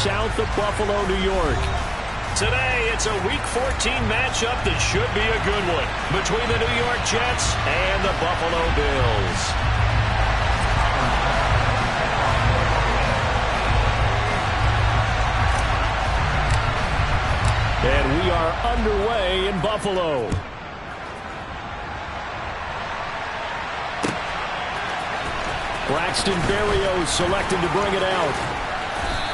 south of Buffalo, New York. Today, it's a Week 14 matchup that should be a good one between the New York Jets and the Buffalo Bills. And we are underway in Buffalo. Braxton Berrios selected to bring it out.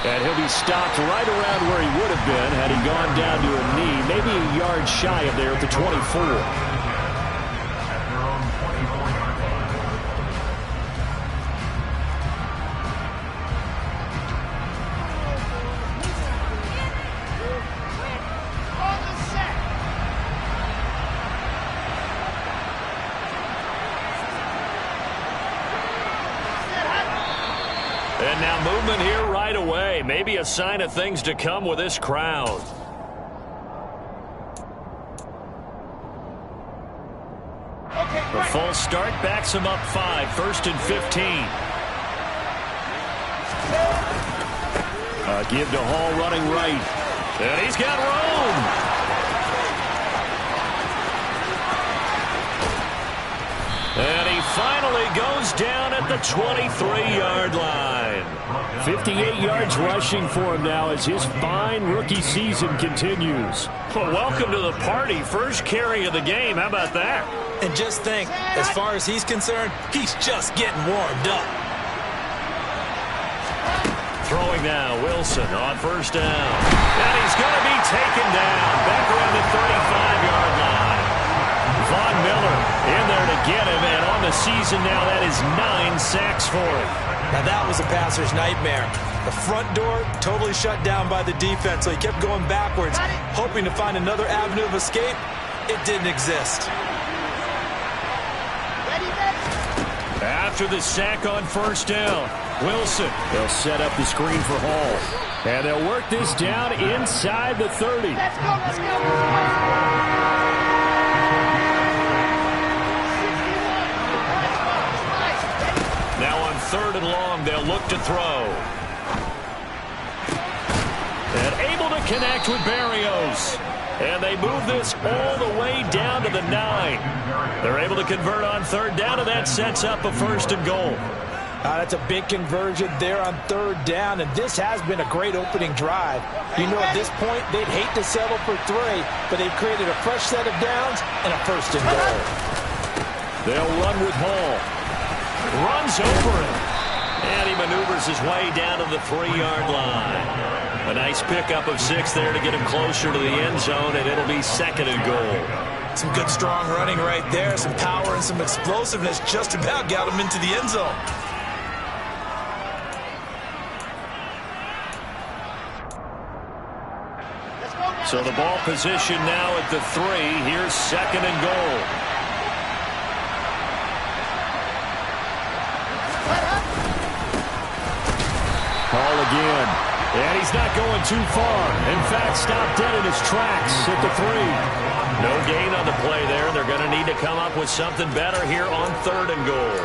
And he'll be stopped right around where he would have been had he gone down to a knee, maybe a yard shy of there at the 24. And now movement here right away. Maybe a sign of things to come with this crowd. The false start backs him up 5, 1st and 15. Give to Hall running right. And he's got room. And he finally goes down at the 23-yard line. 58 yards rushing for him now as his fine rookie season continues. Well, welcome to the party. First carry of the game. How about that? And just think, as far as he's concerned, he's just getting warmed up. Throwing now, Wilson on first down. And he's going to be taken down back around the 35-yard line. Von Miller in there to get him, and on the season now, that is 9 sacks for him. Now that was a passer's nightmare. The front door totally shut down by the defense, so he kept going backwards, hoping to find another avenue of escape. It didn't exist. After the sack on first down, Wilson. They'll set up the screen for Hall. And they'll work this down inside the 30. Let's go, let's go. Now on 3rd and long, they'll look to throw. And able to connect with Berrios. And they move this all the way down to the 9. They're able to convert on 3rd down, and that sets up a 1st and goal. That's a big conversion there on 3rd down, and this has been a great opening drive. You know, at this point, they'd hate to settle for 3, but they've created a fresh set of downs and a 1st and goal. They'll run with Hall. Runs over him. And he maneuvers his way down to the 3-yard line. A nice pickup of 6 there to get him closer to the end zone, and it'll be 2nd and goal. Some good strong running right there. Some power and some explosiveness just about got him into the end zone. So the ball position now at the 3. Here's 2nd and goal. Hall again. And he's not going too far. In fact, stopped dead in his tracks at the 3. No gain on the play there. They're going to need to come up with something better here on 3rd and goal.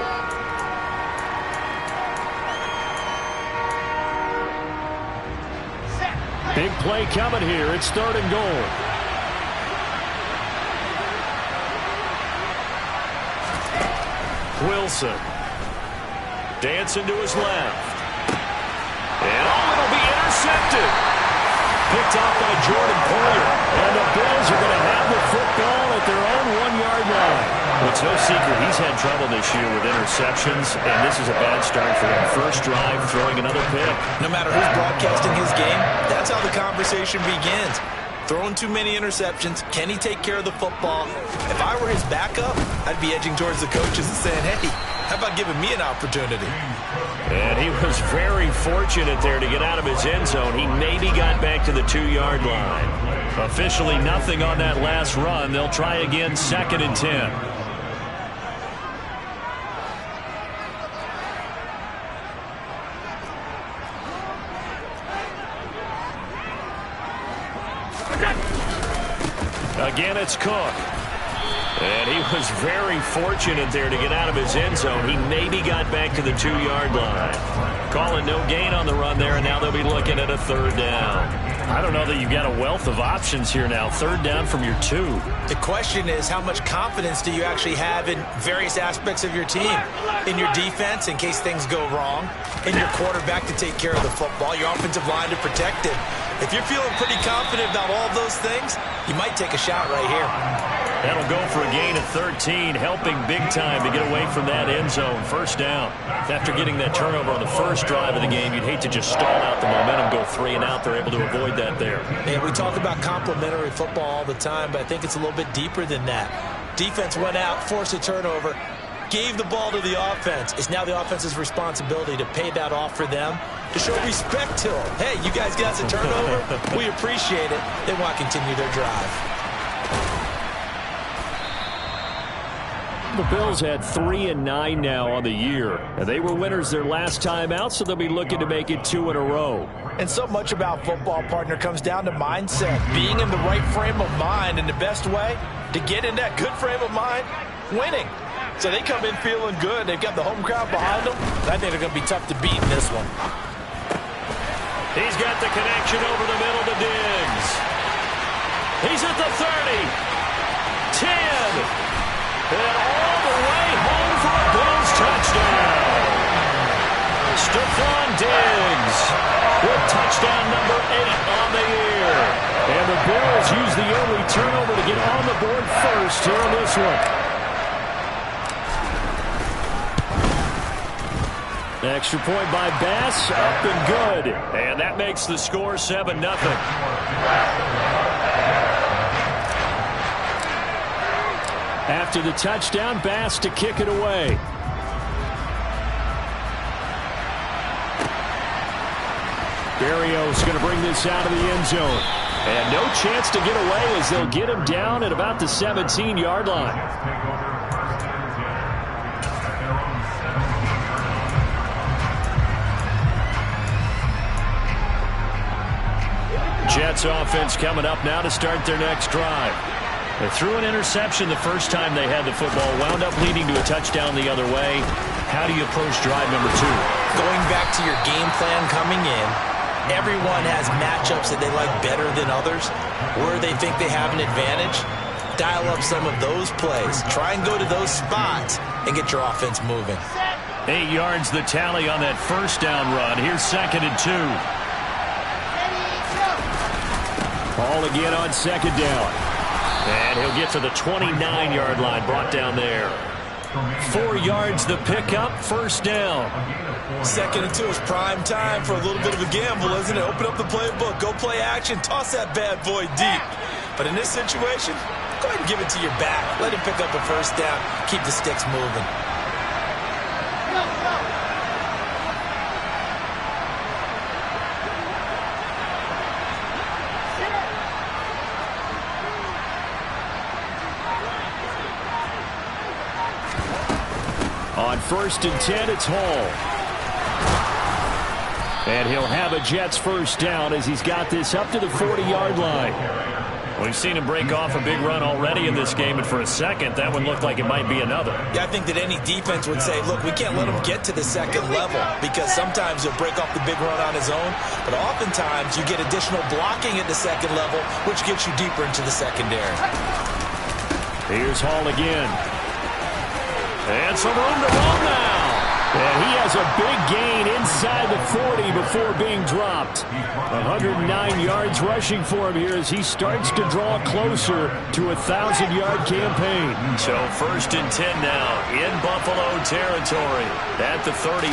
Big play coming here. It's 3rd and goal. Wilson. Dancing to his left. And it'll be intercepted. Picked off by Jordan Poyer. And the Bills are going to have the football at their own 1-yard line. Well, it's no secret he's had trouble this year with interceptions, and this is a bad start for him. First drive, throwing another pick. No matter who's broadcasting his game, that's how the conversation begins. Throwing too many interceptions. Can he take care of the football? If I were his backup, I'd be edging towards the coaches and saying, hey, how about giving me an opportunity? And he was very fortunate there to get out of his end zone. He maybe got back to the 2-yard line. Officially nothing on that last run. They'll try again, 2nd and 10. Again, it's Cook. And he was very fortunate there to get out of his end zone. He maybe got back to the 2-yard line. Calling no gain on the run there, and now they'll be looking at a third down. I don't know that you've got a wealth of options here now. Third down from your 2. The question is, how much confidence do you actually have in various aspects of your team? In your defense, in case things go wrong. In your quarterback to take care of the football. Your offensive line to protect it. If you're feeling pretty confident about all of those things, you might take a shot right here. That'll go for a gain of 13, helping big time to get away from that end zone. First down. After getting that turnover on the first drive of the game, you'd hate to just stall out the momentum, go 3 and out. They're able to avoid that there. Yeah, we talk about complementary football all the time, but I think it's a little bit deeper than that. Defense went out, forced a turnover, gave the ball to the offense. It's now the offense's responsibility to pay that off for them, to show respect to them. Hey, you guys got us a turnover. We appreciate it. They want to continue their drive. The Bills had 3 and 9 now on the year. And they were winners their last time out, so they'll be looking to make it 2 in a row. And so much about football, partner, comes down to mindset. Being in the right frame of mind, and the best way to get in that good frame of mind, winning. So they come in feeling good. They've got the home crowd behind them. I think they're going to be tough to beat in this one. He's got the connection over the middle to Diggs. He's at the 30. 10. And all the way home for a Bills touchdown. Stephon Diggs with touchdown number 8 on the year. And the Bills use the early turnover to get on the board first here in this one. Extra point by Bass, up and good. And that makes the score 7-0. After the touchdown, Bass to kick it away. Berrios going to bring this out of the end zone. And no chance to get away as they'll get him down at about the 17-yard line. Jets offense coming up now to start their next drive. They threw an interception the first time they had the football, wound up leading to a touchdown the other way. How do you approach drive number 2? Going back to your game plan coming in, everyone has matchups that they like better than others, where they think they have an advantage. Dial up some of those plays. Try and go to those spots and get your offense moving. 8 yards the tally on that first down run. Here's 2nd and 2. Ball again on 2nd down. And he'll get to the 29-yard line, brought down there. 4 yards the pickup, first down. 2nd and 2 is prime time for a little bit of a gamble, isn't it? Open up the playbook, go play action, toss that bad boy deep. But in this situation, go ahead and give it to your back. Let him pick up a first down, keep the sticks moving. On 1st and 10, it's Hall. And he'll have a Jets first down as he's got this up to the 40-yard line. We've seen him break off a big run already in this game, and for a second, that one looked like it might be another. Yeah, I think that any defense would say, look, we can't let him get to the 2nd level, because sometimes he'll break off the big run on his own, but oftentimes you get additional blocking at the 2nd level, which gets you deeper into the secondary. Here's Hall again. And some room to run now. And he has a big gain inside the 40 before being dropped. 109 yards rushing for him here as he starts to draw closer to a 1,000-yard campaign. So 1st and 10 now in Buffalo territory at the 38.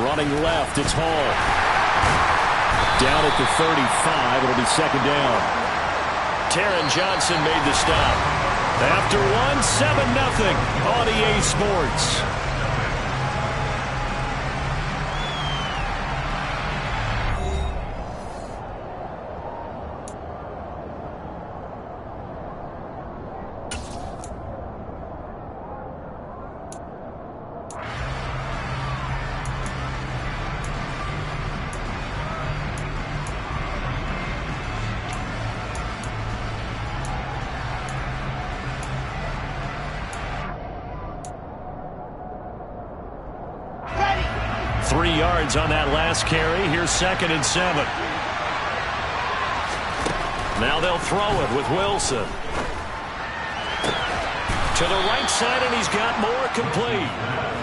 Running left, it's Hall. Down at the 35, it'll be 2nd down. Taron Johnson made the stop. After one, 7-0 on EA Sports. 30 yards on that last carry. Here's 2nd and 7. Now they'll throw it with Wilson. To the right side, and he's got more, complete.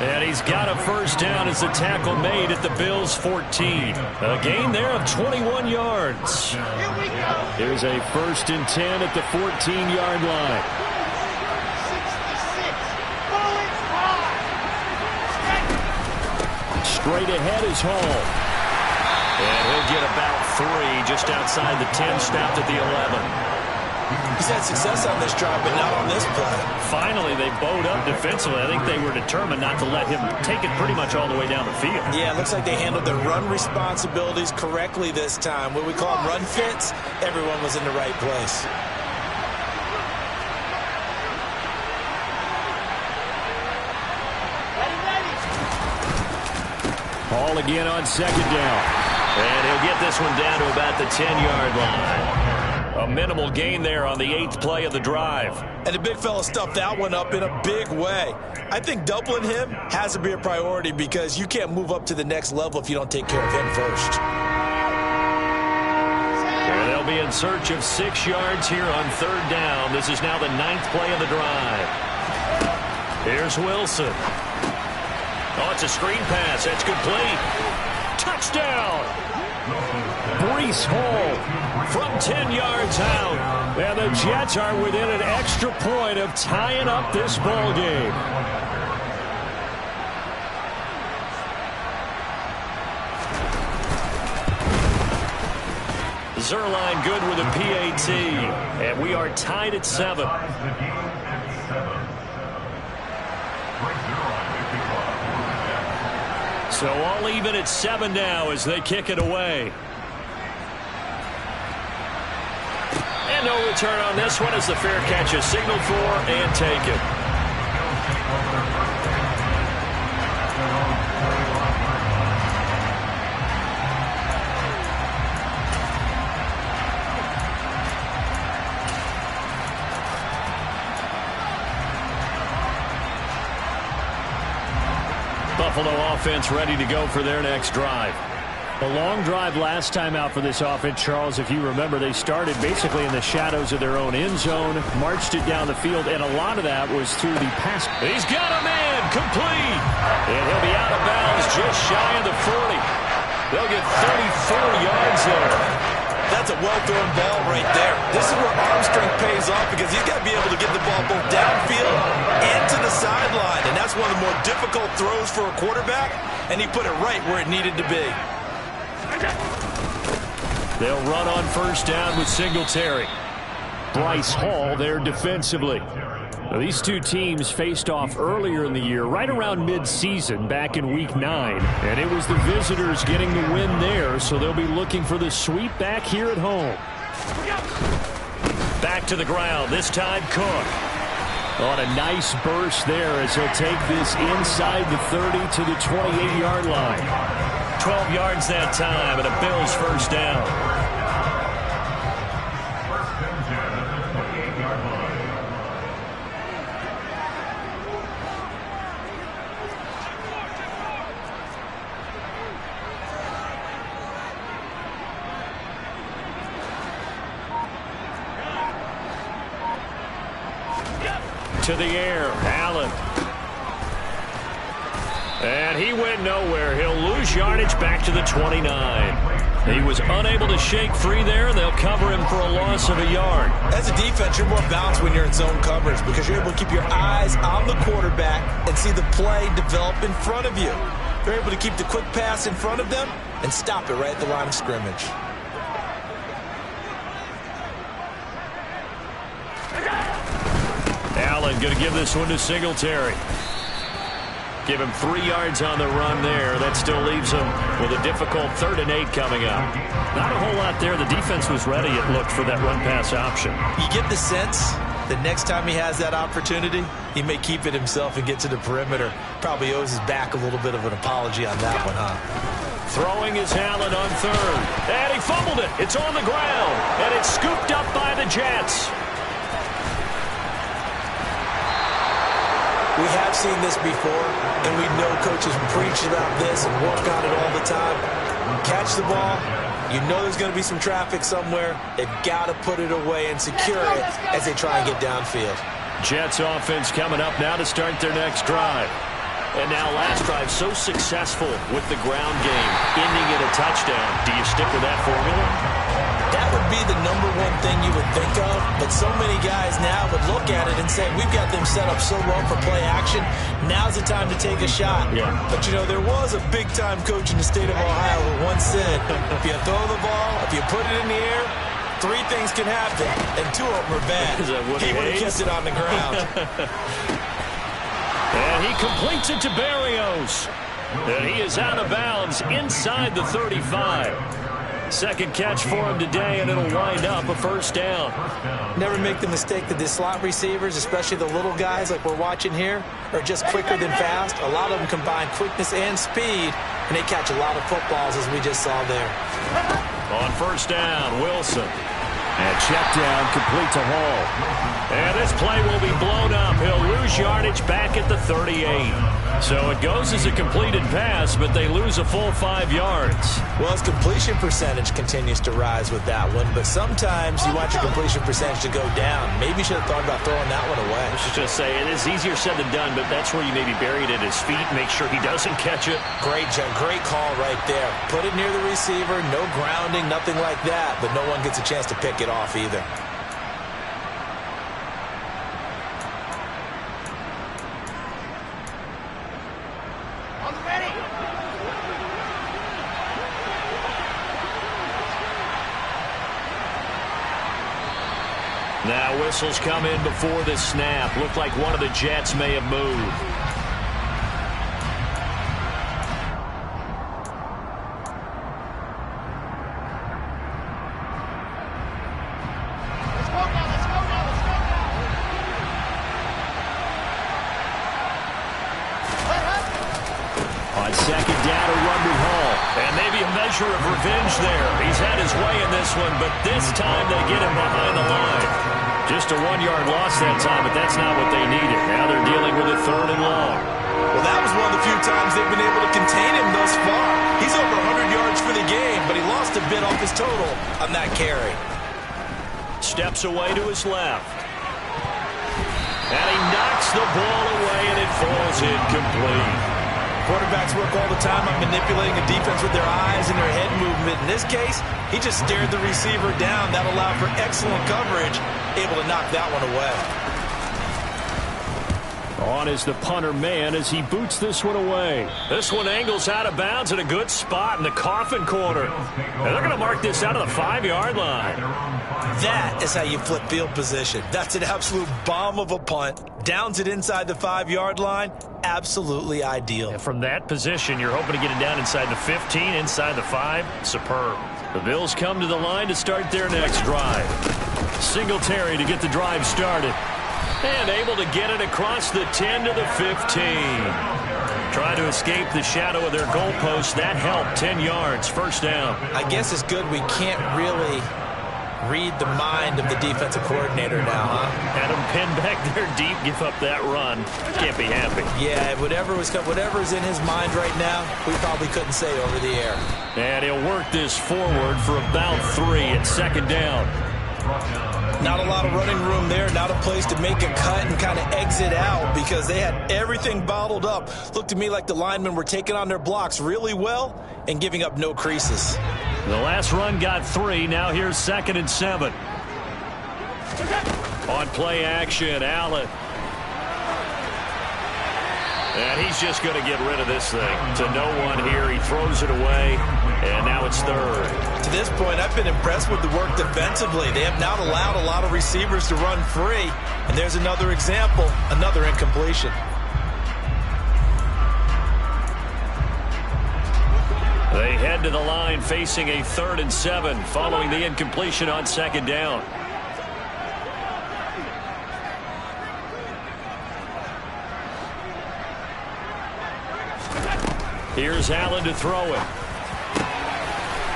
And he's got a first down as the tackle made at the Bills' 14. A gain there of 21 yards. Here's a 1st and 10 at the 14-yard line. 66. Straight ahead is Hall. And he'll get about 3 just outside the 10, stopped at the 11. He's had success on this drive, but not on this play. Finally, they bowed up defensively. I think they were determined not to let him take it pretty much all the way down the field. Yeah, it looks like they handled their run responsibilities correctly this time. What we call them run fits, everyone was in the right place. Hall again on 2nd down. And he'll get this one down to about the 10-yard line. A minimal gain there on the 8th play of the drive. And the big fella stuffed that one up in a big way. I think doubling him has to be a priority because you can't move up to the next level if you don't take care of him first. And they'll be in search of 6 yards here on 3rd down. This is now the 9th play of the drive. Here's Wilson. Oh, it's a screen pass. That's complete. Touchdown! Breece Hall from 10 yards out. And the Jets are within an extra point of tying up this ball game. Zuerlein good with a PAT. And we are tied at 7. So all even at 7 now as they kick it away. And no return on this one as the fair catch is signaled for and taken. Buffalo offense ready to go for their next drive. A long drive last time out for this offense, Charles. If you remember, they started basically in the shadows of their own end zone, marched it down the field, and a lot of that was through the pass. He's got a man, complete. And he'll be out of bounds just shy of the 40. They'll get 34 yards there. That's a well-thrown ball right there. This is where arm strength pays off because he's got to be able to get the ball both downfield and to the sideline. And that's one of the more difficult throws for a quarterback, and he put it right where it needed to be. They'll run on 1st down with Singletary. Bryce Hall there defensively. Now, these two teams faced off earlier in the year, right around mid-season, back in Week 9. And it was the visitors getting the win there, so they'll be looking for the sweep back here at home. Back to the ground, this time Cook. On a nice burst there as he'll take this inside the 30 to the 28-yard line. 12 yards that time, and a Bills 1st down. To the air, Allen. And he went nowhere. He'll lose yardage back to the 29. He was unable to shake free there. They'll cover him for a loss of a yard. As a defense, you're more balanced when you're in zone coverage because you're able to keep your eyes on the quarterback and see the play develop in front of you. You're able to keep the quick pass in front of them and stop it right at the line of scrimmage. Allen going to give this one to Singletary. Give him 3 yards on the run there. That still leaves him with a difficult 3rd and 8 coming up. Not a whole lot there. The defense was ready, it looked, for that run-pass option. You get the sense that next time he has that opportunity, he may keep it himself and get to the perimeter. Probably owes his back a little bit of an apology on that one, huh? Throwing is Allen on 3rd. And he fumbled it. It's on the ground. And it's scooped up by the Jets. We have seen this before, and we know coaches preach about this and work on it all the time. Catch the ball. You know there's going to be some traffic somewhere. They've got to put it away and secure it as they try and get downfield. Jets offense coming up now to start their next drive. And now last drive so successful with the ground game, ending in a touchdown. Do you stick with that formula? That would be the #1 thing you would think of, but so many guys now would look at it and say, we've got them set up so well for play action, now's the time to take a shot. Yeah. But, you know, there was a big-time coach in the state of Ohio who once said, if you throw the ball, if you put it in the air, 3 things can happen, and 2 of them are bad. He would have kept it on the ground. And he completes it to Berrios. And he is out of bounds inside the 35. Second catch for him today, and it'll wind up a first down. Never make the mistake that the slot receivers, especially the little guys like we're watching here, are just quicker than fast. A lot of them combine quickness and speed, and they catch a lot of footballs, as we just saw there. On first down, Wilson. And check down, complete to Hall. And this play will be blown up. He'll lose yardage back at the 38. So it goes as a completed pass, but they lose a full 5 yards. Well, his completion percentage continues to rise with that one, but sometimes you want your completion percentage to go down. Maybe you should have thought about throwing that one away. I was just say, it is easier said than done, but that's where you maybe bury it at his feet, make sure he doesn't catch it. Great call right there. Put it near the receiver, no grounding, nothing like that, but no one gets a chance to pick it off either. Now whistles come in before the snap. Looked like one of the Jets may have moved. On second down, a run to Hall. And maybe a measure of revenge there. He's had his way in this one, but this time they get him behind the line. Just a 1-yard loss that time, but that's not what they needed. Now they're dealing with a 3rd and long. Well, that was one of the few times they've been able to contain him thus far. He's over 100 yards for the game, but he lost a bit off his total on that carry. Steps away to his left. And he knocks the ball away, and it falls incomplete. Quarterbacks work all the time on manipulating a defense with their eyes and their head movement. In this case, he just stared the receiver down. That allowed for excellent coverage, able to knock that one away. On is the punter man as he boots this one away. This one angles out of bounds at a good spot in the coffin corner. And they're going to mark this out of the 5-yard line. That is how you flip field position. That's an absolute bomb of a punt. Downs it inside the 5-yard line. Absolutely ideal. And from that position, you're hoping to get it down inside the 15, inside the 5. Superb. The Bills come to the line to start their next drive. Singletary to get the drive started. And able to get it across the 10 to the 15. Trying to escape the shadow of their goalpost. That helped. 10 yards. First down. I guess it's good we can't really read the mind of the defensive coordinator now, huh? Had him pinned back there deep, give up that run. Can't be happy. Yeah, whatever's in his mind right now, we probably couldn't say over the air. And he'll work this forward for about 3 at second down. Not a lot of running room there, not a place to make a cut and kind of exit out because they had everything bottled up. Looked to me like the linemen were taking on their blocks really well and giving up no creases. The last run got 3. Now here's 2nd and 7. On play action, Allen. And he's just going to get rid of this thing. To no one here. He throws it away, and now it's 3rd. To this point, I've been impressed with the work defensively. They have not allowed a lot of receivers to run free. And there's another example, another incompletion. They head to the line facing a 3rd and 7 following the incompletion on second down. Here's Allen to throw it.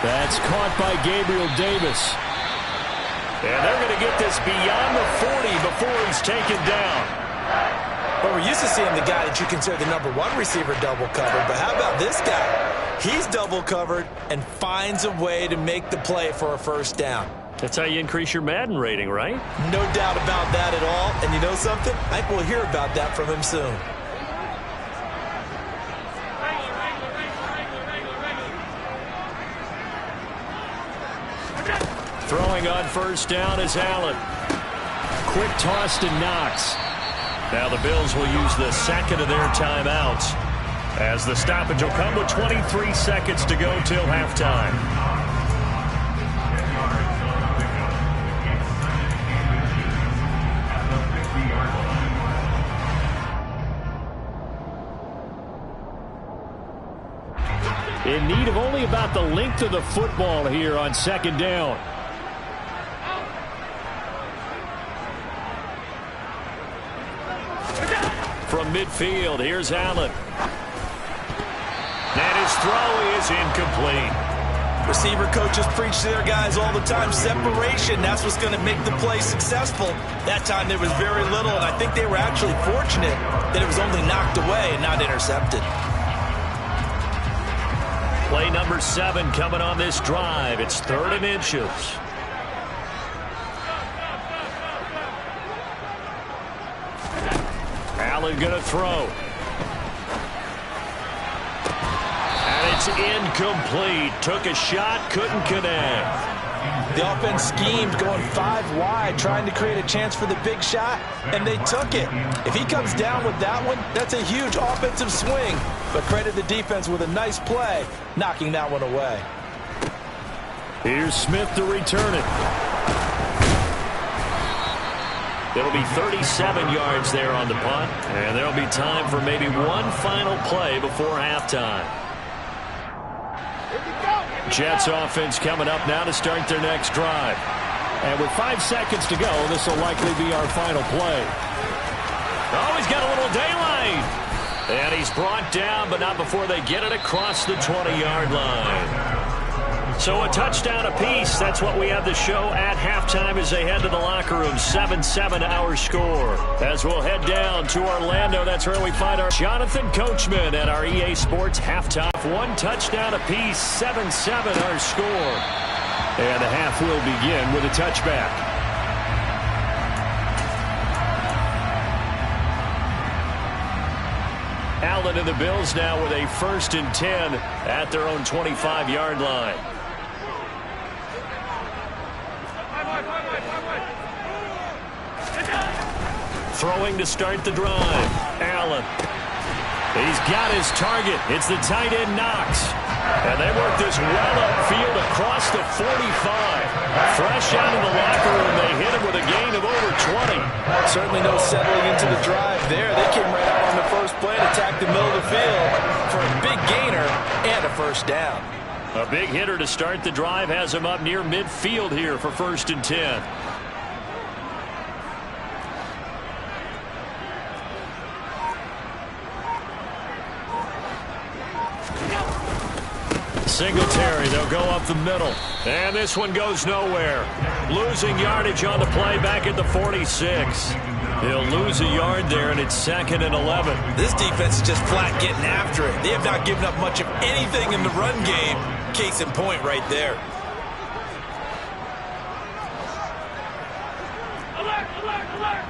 That's caught by Gabriel Davis. And they're going to get this beyond the 40 before he's taken down. Well, we're used to seeing the guy that you consider the #1 receiver double covered, but how about this guy? He's double covered and finds a way to make the play for a first down. That's how you increase your Madden rating, right? No doubt about that at all. And you know something? I think we'll hear about that from him soon. Throwing on first down is Allen. Quick toss to Knox. Now the Bills will use the second of their timeouts, as the stoppage will come with 23 seconds to go till halftime. In need of only about the length of the football here on second down. From midfield, here's Allen. And his throw is incomplete. Receiver coaches preach to their guys all the time. Separation, that's what's going to make the play successful. That time there was very little, and I think they were actually fortunate that it was only knocked away and not intercepted. Play number 7 coming on this drive. It's 3rd and inches. Allen going to throw. And it's incomplete. Took a shot, couldn't connect. The offense schemed, going 5 wide, trying to create a chance for the big shot, and they took it. If he comes down with that one, that's a huge offensive swing. But credit the defense with a nice play, knocking that one away. Here's Smith to return it. It'll be 37 yards there on the punt, and there'll be time for maybe one final play before halftime. Jets offense coming up now to start their next drive. And with 5 seconds to go, this will likely be our final play. Oh, he's got a little daylight. And he's brought down, but not before they get it across the 20-yard line. So a touchdown apiece. That's what we have the show at halftime as they head to the locker room. 7-7 our score. As we'll head down to Orlando, that's where we find our Jonathan Coachman at our EA Sports halftime. 1 touchdown apiece, 7-7 our score. And the half will begin with a touchback. Allen and the Bills now with a 1st and 10 at their own 25-yard line. Throwing to start the drive. Allen. He's got his target. It's the tight end Knox. And they work this well upfield across the 45. Fresh out of the locker room, they hit him with a gain of over 20. Certainly no settling into the drive there. They came right out on the first play and attacked the middle of the field for a big gainer and a first down. A big hitter to start the drive has him up near midfield here for 1st and 10. Singletary, they'll go up the middle. And this one goes nowhere. Losing yardage on the play back at the 46. He'll lose a yard there, and it's 2nd and 11. This defense is just flat getting after it. They have not given up much of anything in the run game. Case in point right there. Alert, alert, alert.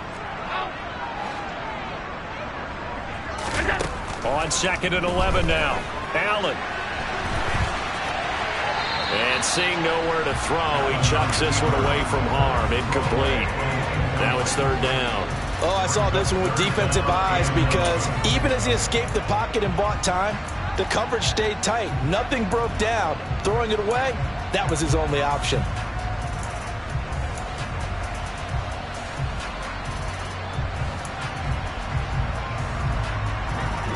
On 2nd and 11 now. Allen. And seeing nowhere to throw, he chucks this one away from harm. Incomplete. Now it's 3rd down. Oh, I saw this one with defensive eyes because even as he escaped the pocket and bought time, the coverage stayed tight. Nothing broke down. Throwing it away, that was his only option.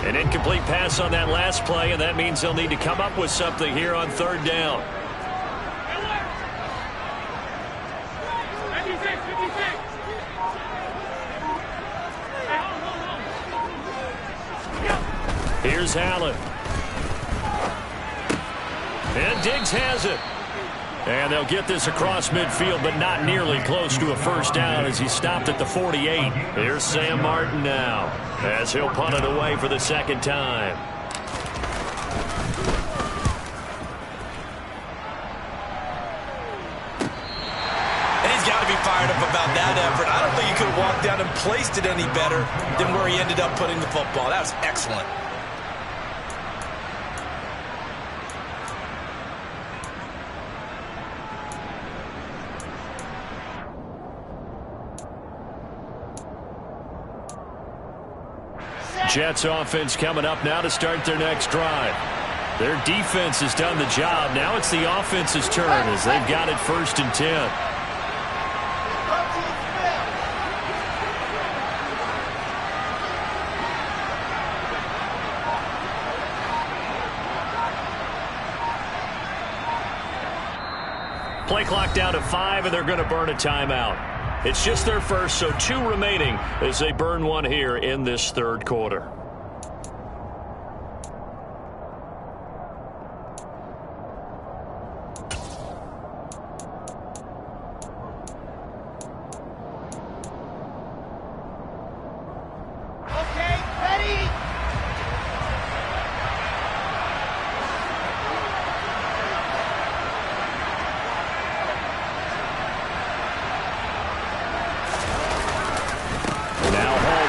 An incomplete pass on that last play, and that means they'll need to come up with something here on 3rd down. Here's Allen. And Diggs has it. And they'll get this across midfield, but not nearly close to a first down as he stopped at the 48. Here's Sam Martin now as he'll punt it away for the second time. And he's got to be fired up about that effort. I don't think he could have walked down and placed it any better than where he ended up putting the football. That was excellent. Jets offense coming up now to start their next drive. Their defense has done the job. Now it's the offense's turn as they've got it 1st and 10. Play clock down to 5, and they're going to burn a timeout. It's just their first, so 2 remaining as they burn one here in this third quarter. Okay, ready?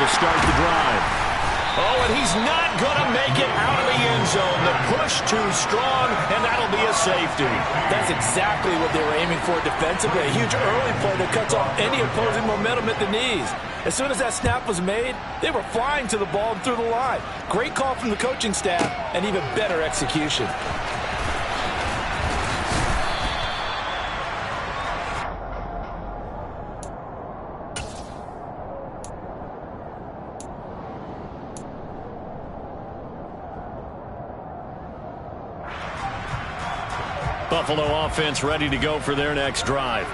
Start the drive. Oh, and he's not going to make it out of the end zone. The push too strong, and that'll be a safety. That's exactly what they were aiming for defensively. A huge early play that cuts off any opposing momentum at the knees. As soon as that snap was made, they were flying to the ball and through the line. Great call from the coaching staff, and even better execution. Buffalo offense ready to go for their next drive.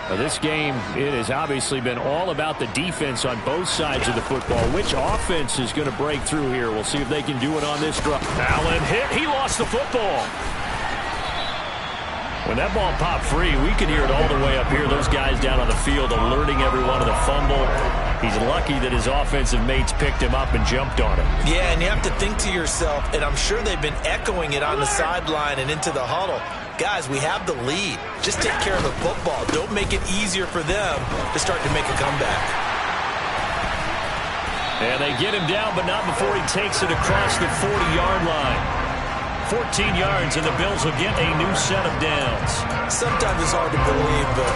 Now this game, it has obviously been all about the defense on both sides of the football. Which offense is going to break through here? We'll see if they can do it on this drive. Allen hit. He lost the football. When that ball popped free, we could hear it all the way up here. Those guys down on the field alerting everyone of the fumble. He's lucky that his offensive mates picked him up and jumped on him. Yeah, and you have to think to yourself, and I'm sure they've been echoing it on the sideline and into the huddle. Guys, we have the lead. Just take care of the football. Don't make it easier for them to start to make a comeback. And they get him down, but not before he takes it across the 40-yard line. 14 yards, and the Bills will get a new set of downs. Sometimes it's hard to believe, but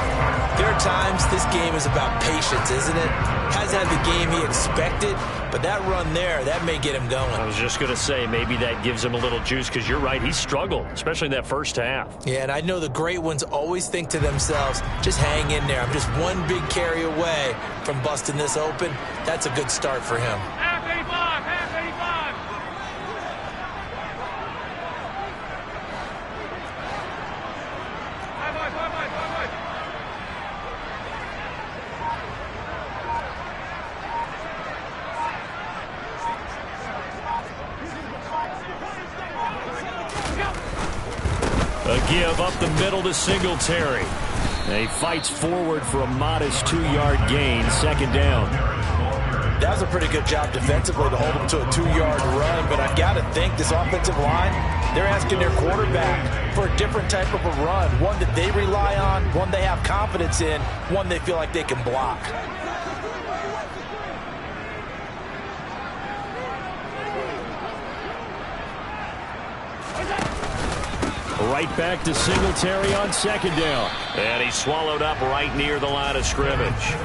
there are times this game is about patience, isn't it? Hasn't had the game he expected, but that run there, that may get him going. I was just going to say, maybe that gives him a little juice, because you're right, he struggled, especially in that first half. Yeah, and I know the great ones always think to themselves, just hang in there. I'm just one big carry away from busting this open. That's a good start for him. Half 85, half 85. A give up the middle to Singletary. And he fights forward for a modest 2-yard gain, second down. That was a pretty good job defensively to hold him to a 2-yard run, but I've got to think this offensive line, they're asking their quarterback for a different type of a run, one that they rely on, one they have confidence in, one they feel like they can block. Right back to Singletary on second down. And he swallowed up right near the line of scrimmage.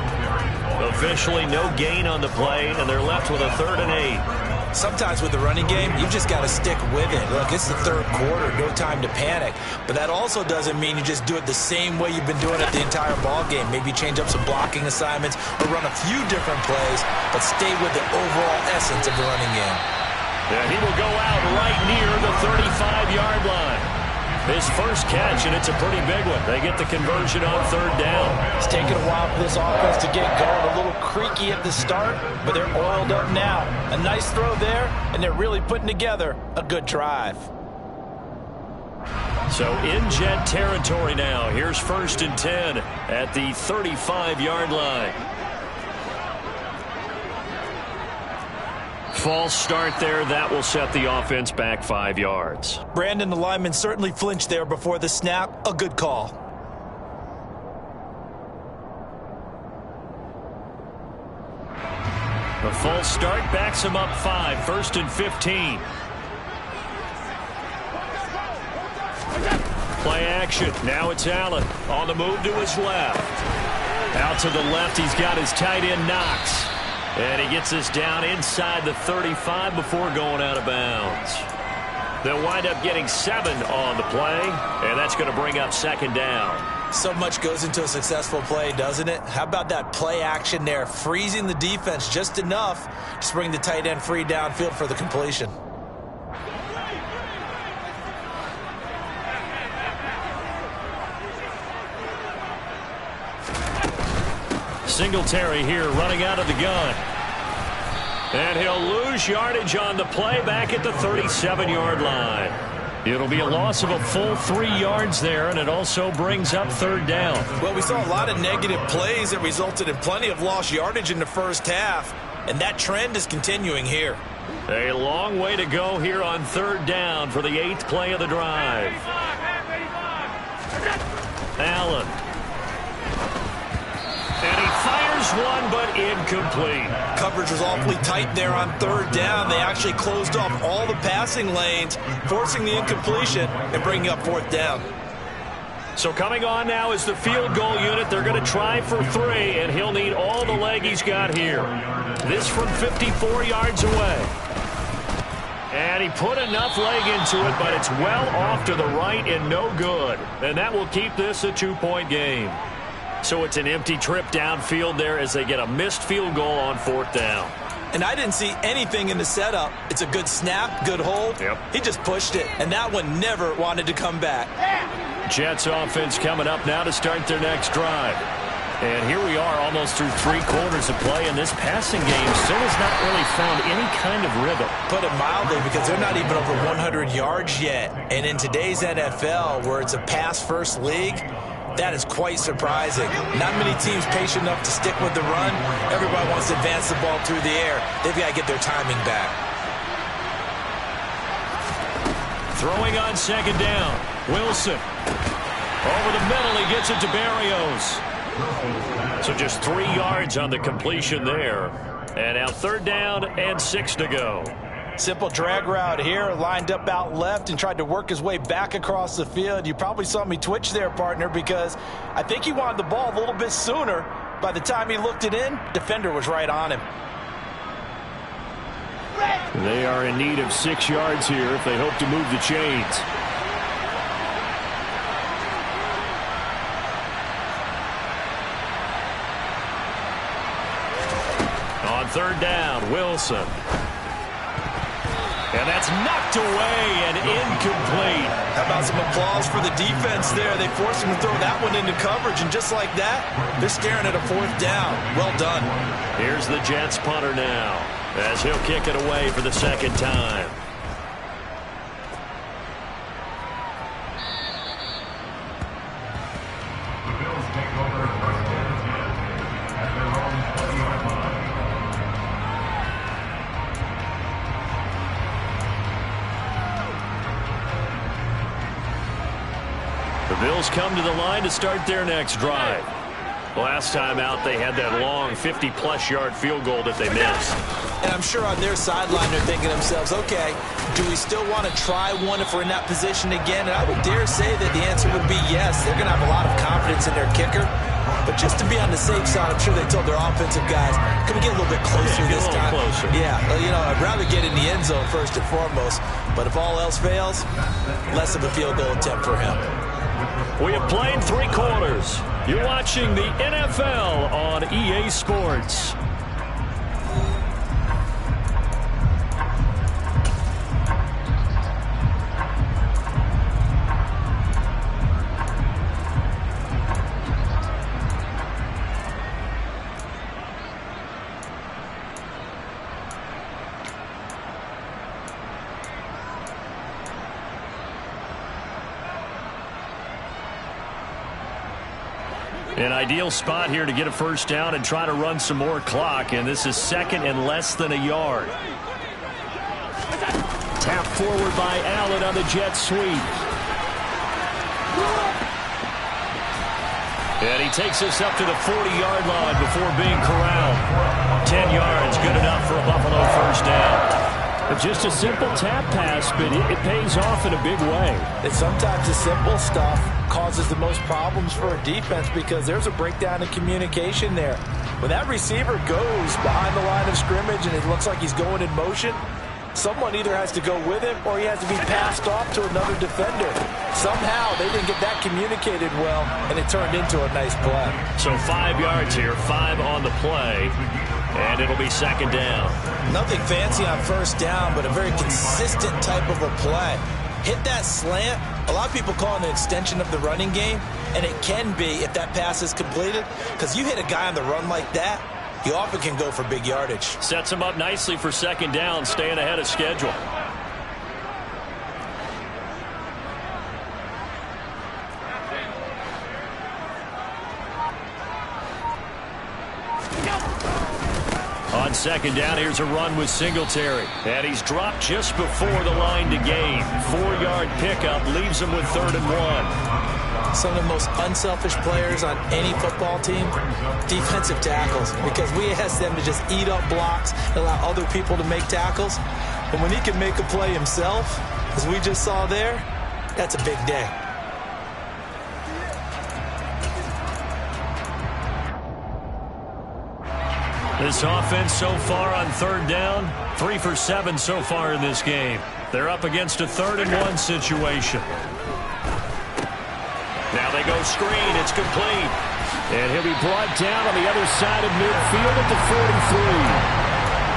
Officially no gain on the play, and they're left with a 3rd and 8. Sometimes with the running game, you've just got to stick with it. Look, it's the third quarter, no time to panic. But that also doesn't mean you just do it the same way you've been doing it the entire ball game. Maybe change up some blocking assignments or run a few different plays, but stay with the overall essence of the running game. And he will go out right near the 35-yard line. His first catch, and it's a pretty big one. They get the conversion on 3rd down. It's taken a while for this offense to get going. A little creaky at the start, but they're oiled up now. A nice throw there, and they're really putting together a good drive. So in Jet territory now. Here's 1st and 10 at the 35-yard line. False start there. That will set the offense back 5 yards. Brandon, the lineman certainly flinched there before the snap. A good call. The false start backs him up 5. 1st and 15. Play action. Now it's Allen on the move to his left. Out to the left, he's got his tight end Knox. And he gets this down inside the 35 before going out of bounds. They'll wind up getting 7 on the play, and that's going to bring up 2nd down. So much goes into a successful play, doesn't it? How about that play action there, freezing the defense just enough to bring the tight end free downfield for the completion. Singletary here running out of the gun. And he'll lose yardage on the play back at the 37-yard line. It'll be a loss of a full 3 yards there, and it also brings up 3rd down. Well, we saw a lot of negative plays that resulted in plenty of lost yardage in the first half, and that trend is continuing here. A long way to go here on 3rd down for the 8th play of the drive. Allen. And he fires one, but incomplete. Coverage was awfully tight there on 3rd down. They actually closed off all the passing lanes, forcing the incompletion and bringing up 4th down. So coming on now is the field goal unit. They're going to try for 3, and he'll need all the leg he's got here. This from 54 yards away. And he put enough leg into it, but it's well off to the right and no good. And that will keep this a 2-point game. So it's an empty trip downfield there as they get a missed field goal on 4th down. And I didn't see anything in the setup. It's a good snap, good hold. Yep. He just pushed it, and that one never wanted to come back. Jets offense coming up now to start their next drive. And here we are almost through 3 quarters of play, and this passing game still has not really found any kind of rhythm. Put it mildly, because they're not even over 100 yards yet. And in today's NFL, where it's a pass-first league, that is quite surprising. Not many teams patient enough to stick with the run. Everybody wants to advance the ball through the air. They've got to get their timing back. Throwing on 2nd down. Wilson. Over the middle, he gets it to Berrios. So just 3 yards on the completion there. And now 3rd down and 6 to go. Simple drag route here, lined up out left and tried to work his way back across the field. You probably saw me twitch there, partner, because I think he wanted the ball a little bit sooner. By the time he looked it in, defender was right on him. They are in need of 6 yards here if they hope to move the chains. On 3rd down, Wilson. And that's knocked away and incomplete. How about some applause for the defense there? They forced him to throw that one into coverage, and just like that, they're staring at a 4th down. Well done. Here's the Jets punter now, as he'll kick it away for the 2nd time. The Bills come to the line to start their next drive. Last time out, they had that long 50-plus yard field goal that they missed. And I'm sure on their sideline they're thinking to themselves, okay, do we still want to try one if we're in that position again? And I would dare say that the answer would be yes. They're going to have a lot of confidence in their kicker. But just to be on the safe side, I'm sure they told their offensive guys, can we get a little bit closer this time? Closer. Yeah, you know, I'd rather get in the end zone first and foremost. But if all else fails, less of a field goal attempt for him. We have played 3 quarters. You're watching the NFL on EA Sports. An ideal spot here to get a first down and try to run some more clock, and this is second and less than a yard. Tap forward by Allen on the jet sweep. And he takes us up to the 40-yard line before being corralled. 10 yards, good enough for a Buffalo first down. Just a simple tap pass, but it pays off in a big way. And sometimes the simple stuff causes the most problems for a defense because there's a breakdown in communication there. When that receiver goes behind the line of scrimmage and it looks like he's going in motion, someone either has to go with him or he has to be passed off to another defender. Somehow they didn't get that communicated well, and it turned into a nice play. So 5 yards here, 5 on the play, and it'll be second down. Nothing fancy on first down, but a very consistent type of a play. Hit that slant. A lot of people call it an extension of the running game, and it can be if that pass is completed, because you hit a guy on the run like that, he often can go for big yardage. Sets him up nicely for second down, staying ahead of schedule. On second down, here's a run with Singletary. And he's dropped just before the line to gain. 4-yard pickup leaves him with 3rd and 1. Some of the most unselfish players on any football team, defensive tackles, because we ask them to just eat up blocks and allow other people to make tackles. And when he can make a play himself, as we just saw there, that's a big day. This offense so far on 3rd down, 3 for 7 so far in this game. They're up against a 3rd and 1 situation. Now they go screen. It's complete. And he'll be brought down on the other side of midfield at the 43.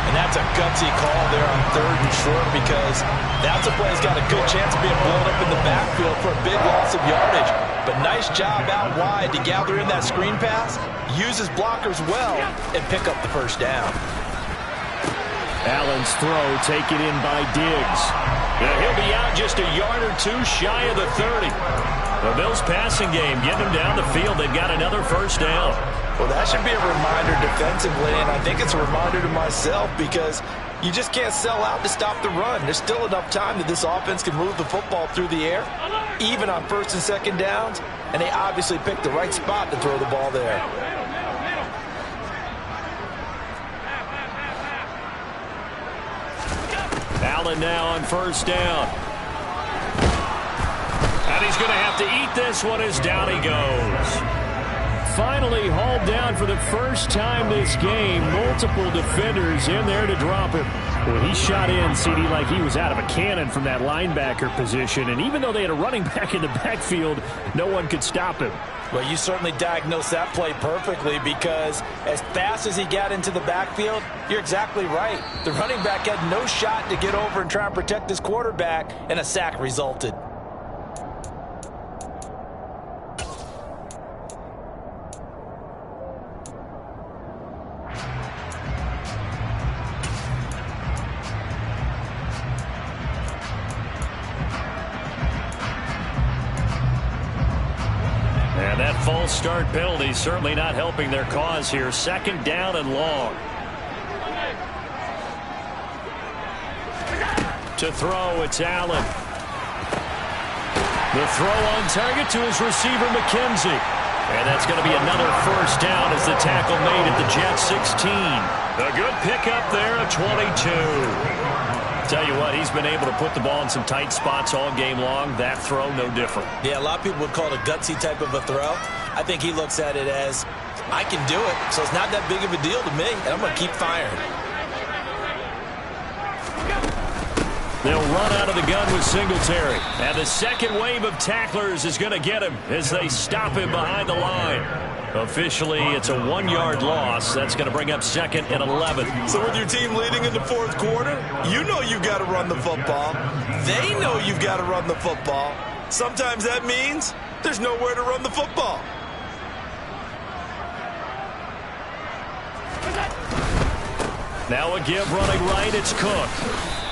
And that's a gutsy call there on 3rd and short because that's a play that's got a good chance of being blown up in the backfield for a big loss of yardage. But nice job out wide to gather in that screen pass, use his blockers well, and pick up the first down. Allen's throw taken in by Diggs. And he'll be out just a yard or two shy of the 30. The Bills passing game getting them down the field. They've got another first down. Well, that should be a reminder defensively, and I think it's a reminder to myself because you just can't sell out to stop the run. There's still enough time that this offense can move the football through the air, even on 1st and 2nd downs, and they obviously picked the right spot to throw the ball there. Allen now on first down. And he's going to have to eat this one as down he goes. Finally hauled down for the first time this game. Multiple defenders in there to drop him. Well, he shot in, CD, like he was out of a cannon from that linebacker position. And even though they had a running back in the backfield, no one could stop him. Well, you certainly diagnosed that play perfectly because as fast as he got into the backfield, you're exactly right. The running back had no shot to get over and try and protect his quarterback, and a sack resulted. And that false start penalty certainly not helping their cause here. Second down and long. To throw, it's Allen. The throw on target to his receiver, McKenzie. And that's going to be another first down as the tackle made at the Jet 16. A good pickup there at 22. Tell you what, he's been able to put the ball in some tight spots all game long. That throw, no different. Yeah, a lot of people would call it a gutsy type of a throw. I think he looks at it as, I can do it, so it's not that big of a deal to me, and I'm going to keep firing. They'll run out of the gun with Singletary. And the second wave of tacklers is going to get him as they stop him behind the line. Officially, it's a 1-yard loss. That's going to bring up 2nd and 11. So with your team leading in the 4th quarter, you know you've got to run the football. They know you've got to run the football. Sometimes that means there's nowhere to run the football. Now a give running right, it's Cook.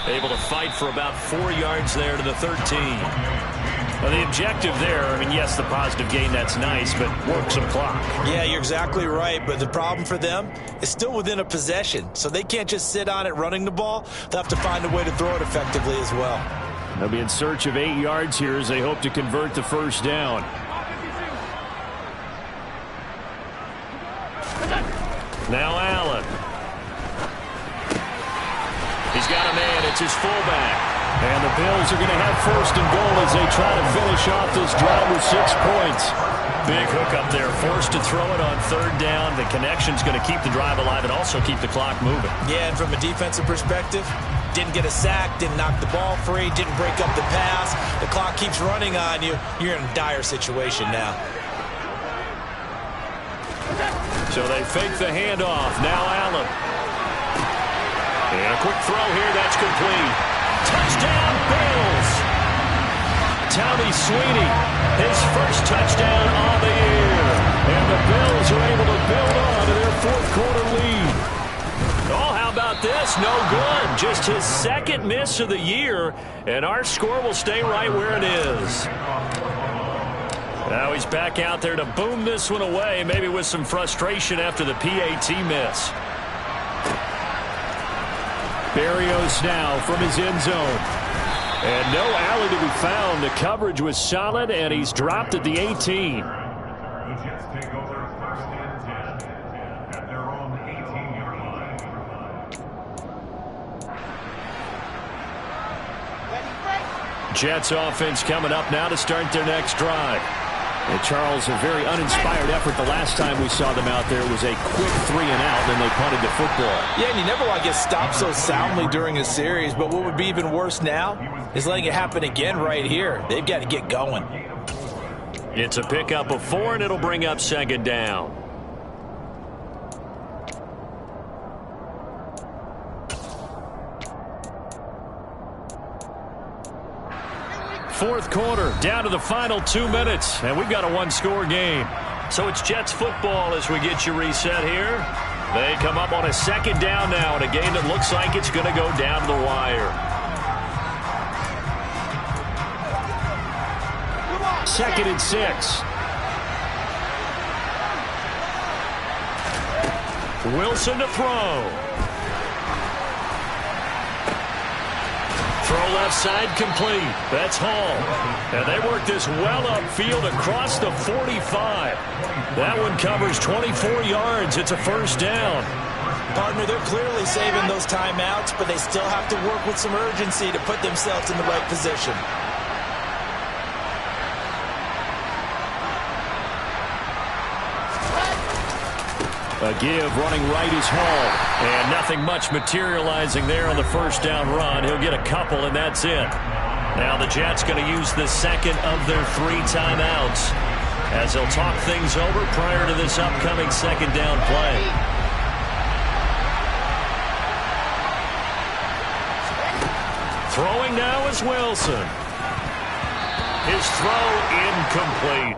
Able to fight for about 4 yards there to the 13. Well, the objective there, I mean, yes, the positive gain, that's nice, but work some clock. Yeah, you're exactly right, but the problem for them is still within a possession, so they can't just sit on it running the ball. They'll have to find a way to throw it effectively as well. They'll be in search of 8 yards here as they hope to convert the first down. Now Allen. He's got a man. It's his fullback. And the Bills are going to have first and goal as they try to finish off this drive with 6 points. Big hook up there. Forced to throw it on third down. The connection's going to keep the drive alive and also keep the clock moving. Yeah, and from a defensive perspective, didn't get a sack, didn't knock the ball free, didn't break up the pass. The clock keeps running on you. You're in a dire situation now. So they fake the handoff. Now Allen. And a quick throw here. That's complete. Touchdown, Bills. Tommy Sweeney, his first touchdown on the year. And the Bills are able to build on to their fourth-quarter lead. Oh, how about this? No good. Just his second miss of the year, and our score will stay right where it is. Now he's back out there to boom this one away, maybe with some frustration after the PAT miss. Berrios now from his end zone. And no alley to be found. The coverage was solid, and he's dropped at the 18. The Jets take over first and 10 at their own 18-yard line. Jets offense coming up now to start their next drive. And Charles, a very uninspired effort. The last time we saw them out there was a quick 3-and-out, then they punted the football. Yeah, and you never want to get stopped so soundly during a series, but what would be even worse now is letting it happen again right here. They've got to get going. It's a pickup of 4, and it'll bring up second down. Fourth quarter, down to the final 2 minutes, and we've got a one-score game. So it's Jets football as we get you reset here. They come up on a second down now in a game that looks like it's going to go down to the wire. Second and 6. Wilson to throw. Throw left side complete. That's Hall. And they work this well upfield across the 45. That one covers 24 yards. It's a first down. Partner, they're clearly saving those timeouts, but they still have to work with some urgency to put themselves in the right position. A give running right is Hall. And nothing much materializing there on the first down run. He'll get a couple, and that's it. Now the Jets going to use the second of their 3 timeouts as they'll talk things over prior to this upcoming second down play. Throwing now is Wilson. His throw incomplete.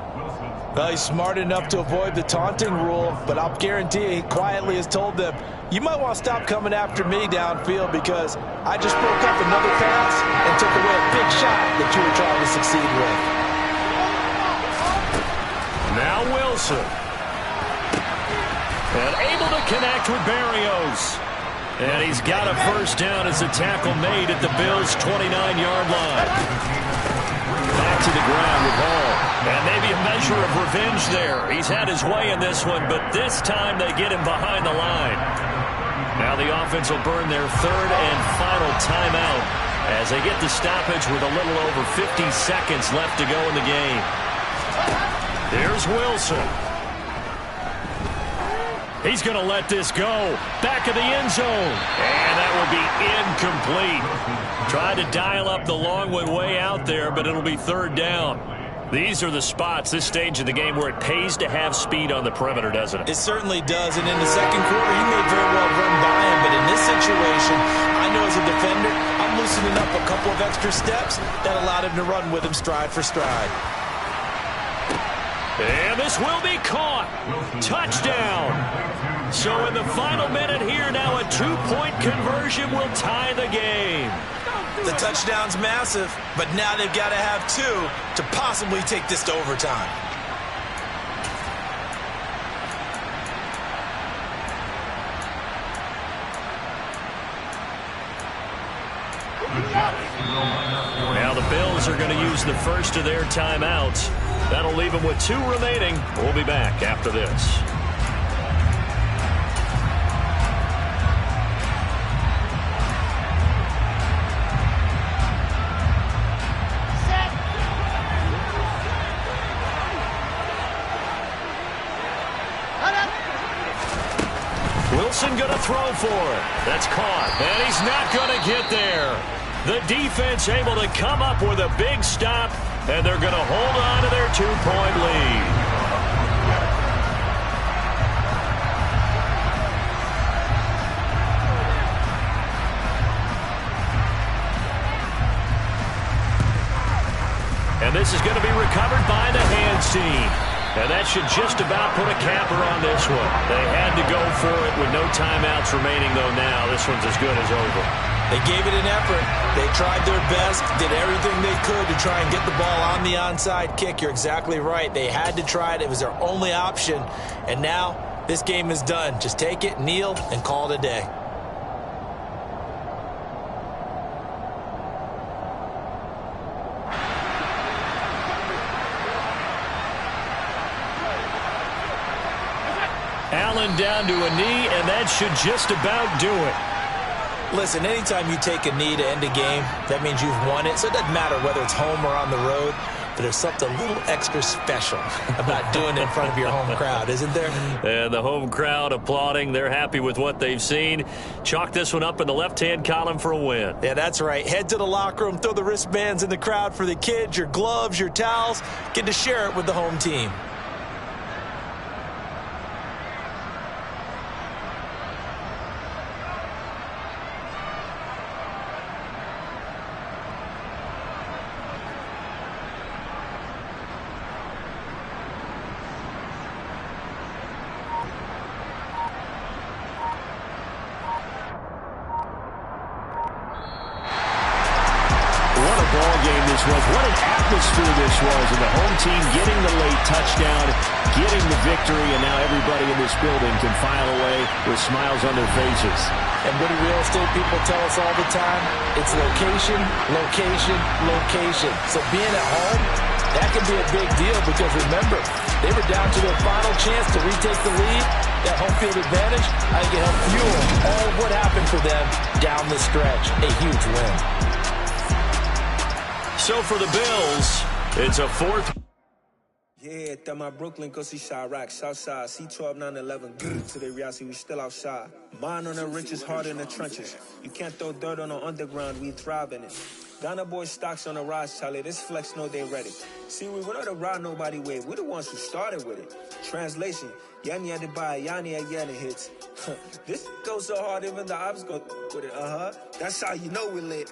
Well, he's smart enough to avoid the taunting rule, but I'll guarantee he quietly has told them, you might want to stop coming after me downfield because I just broke up another pass and took away a big shot that you were trying to succeed with. Now Wilson. And able to connect with Berrios. And he's got a first down as a tackle made at the Bills' 29-yard line. Back to the ground with Hall. And maybe a measure of revenge there. He's had his way in this one, but this time they get him behind the line. Now the offense will burn their third and final timeout as they get the stoppage with a little over 50 seconds left to go in the game. Here's Wilson. He's going to let this go. Back of the end zone. And that will be incomplete. Tried to dial up the long one way out there, but it'll be third down. These are the spots, this stage of the game, where it pays to have speed on the perimeter, doesn't it? It certainly does, and in the second quarter, he may very well run by him, but in this situation, I know as a defender, I'm loosening up a couple of extra steps that allowed him to run with him stride for stride. And this will be caught. Touchdown. So in the final minute here, now a 2-point conversion will tie the game. The touchdown's massive, but now they've got to have 2 to possibly take this to overtime. Now the Bills are going to use the first of their timeouts. That'll leave them with 2 remaining. We'll be back after this. Wilson going to throw for it. That's caught. And he's not going to get there. The defense able to come up with a big stop, and they're going to hold on to their 2-point lead. And this is going to be recovered by the hands team. And that should just about put a capper on this one. They had to go for it with no timeouts remaining, though now. This one's as good as over. They gave it an effort. They tried their best, did everything they could to try and get the ball on the onside kick. You're exactly right. They had to try it. It was their only option. And now this game is done. Just take it, kneel, and call it a day. Allen down to a knee, and that should just about do it. Listen, anytime you take a knee to end a game, that means you've won it. So it doesn't matter whether it's home or on the road, but there's something a little extra special about doing it in front of your home crowd, isn't there? And the home crowd applauding. They're happy with what they've seen. Chalk this one up in the left-hand column for a win. Yeah, that's right. Head to the locker room, throw the wristbands in the crowd for the kids, your gloves, your towels. Get to share it with the home team. What an atmosphere this was, and the home team getting the late touchdown, getting the victory, and now everybody in this building can file away with smiles on their faces. And what do real estate people tell us all the time? It's location, location, location. So being at home, that can be a big deal because remember, they were down to their final chance to retake the lead. That home field advantage, I think it helped fuel all of what happened for them down the stretch. A huge win. So for the Bills, it's a 4th. Yeah, that my Brooklyn, go see Chirac, Southside, C12, 911, to the reality, we still outside. Mine on the richest, heart in the trenches. You can't throw dirt on the underground, we thrive in it. Ghana boys stocks on the rise, Charlie, this flex know they ready. See, we went on the ride nobody way, we're the ones who started with it. Translation, Yanni had to buy, Yanni had Yanni hits. This goes so hard, even the ops go with it, That's how you know we lit.